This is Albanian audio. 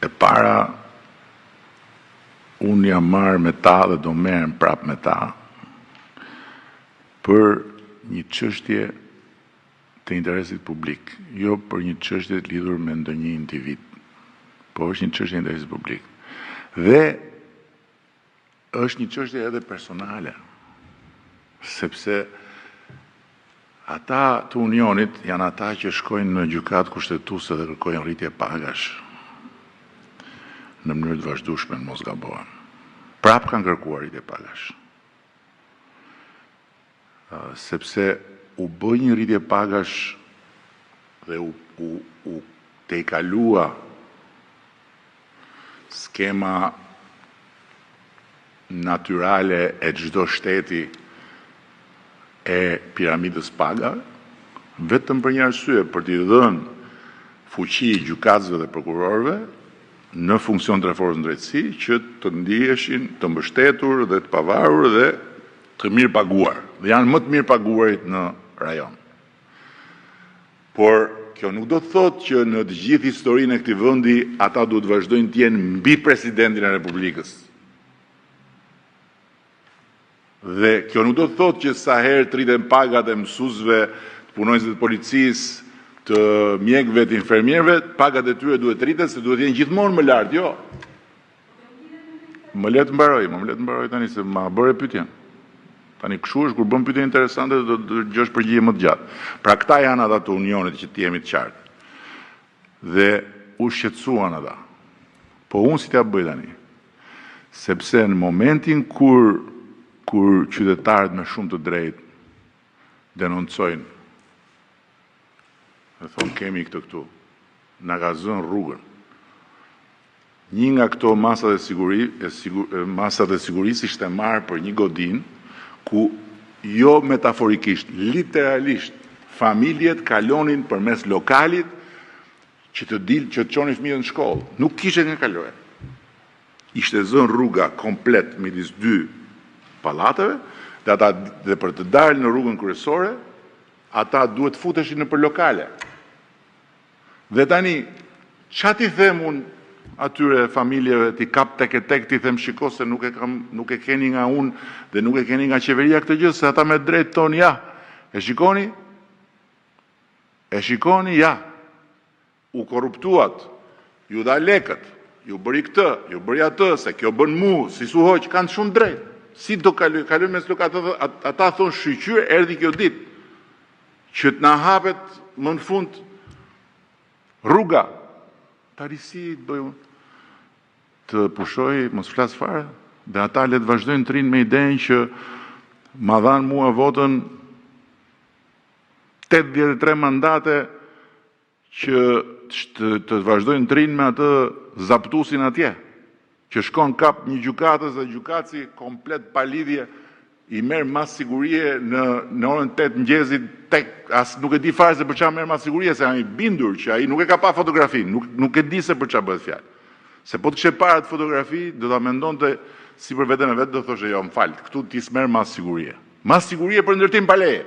E para, unë jam marrë me ta dhe do merrem prap me ta për një çështje të interesit publik, jo për një çështje të lidhur me ndonjë individ, po është një çështje e interesit publik. Dhe është një çështje edhe personale, sepse ata të Unionit janë ata që shkojnë në gjykatë kushtetuese dhe kërkojnë rritje pagash në mënyrë të vazhdueshme, mos gabohen. Prap kanë kërkuar rritje pagash. Sepse u bë një rritje pagash dhe u te i kalua skema natyrale e çdo shteti e piramidës pagave, vetëm për një arsye, për t'i dhënë fuqi gjykatësve dhe prokurorëve në funksion të reformës në drejtësi që të ndiheshin të mbështetur dhe të pavarur dhe të mirë paguar. Dhe janë më të mirë paguarit në rajon. Por kjo nuk do të thotë që në të gjithë historinë e këtij vendi ata duhet të vazhdojnë të jenë mbi presidentin e Republikës. Dhe kjo nuk do të thotë që sa herë të rriten pagat e mësuesve, të punonjësve të policisë, të mjekëve, të infermierëve, pagat e tyre duhet të rriten se duhet të jenë gjithmonë më lart, jo. Më le të mbaroj tani se ma bëre pyetjen. Tani kështu është kur bën pyetje interesante do të dëgjosh përgjigje më të gjatë. Pra këta janë ata të Unionit që të jemi të qartë. Dhe u shqetësuan ata. Po unë si t'ja bëj tani? Sepse në momentin kur qytetarët me shumë të drejtë denoncojnë dhe thonë kemi këtë këtu, na ka zënë rrugën. Një nga këto masat e sigurisë ishte marrë për një godinë ku jo metaforikisht, literalisht, familjet kalonin përmes lokalit që të çonin fëmijët në shkollë. Nuk kishte nga kaloje. Ishte zënë rruga komplet midis dy pallateve, dhe për të dalë në rrugën kryesore, ata duhet futeshin nëpër lokale. Dhe tani, çfarë t'i them unë atyre familjeve t'i kap tek e tek t'i them shiko se nuk e keni nga unë dhe nuk e keni nga qeveria këtë gjë, se ata me drejt tonë ja. E shikoni ja. U korruptuat, ju dha lekët, ju bëri këtë, ju bëri atë, se kjo bën mu, si su hoq, kanë shumë drejt. Si do kalojnë mes lokatë, ata thonë shqyqyr, erdhi kjo ditë, që t'na hapet më në fund rruga. Tari si të bëj unë? Të pushoj, mos flas fare, dhe ata le të vazhdojnë të rinë me idenë që ma dhanë mua votën 83 mandate që të vazhdojnë të rinë me atë zaptusin atje, që shkon kap një gjykatës dhe gjykatësi komplet pa lidhje i merë mas sigurie në orën 8 mëngjesit tek as nuk e di fare se për çfarë merr mas sigurie, se ai bindur që ai nuk e ka pa fotografi, nuk e di se për çfarë bëhet fjalë. Se po të kishe para të fotografi, do ta mendonte si për veten e vet, do thoshe jo, më fal, këtu ti s'merr mas sigurie. Mas sigurie për ndërtim pa leje.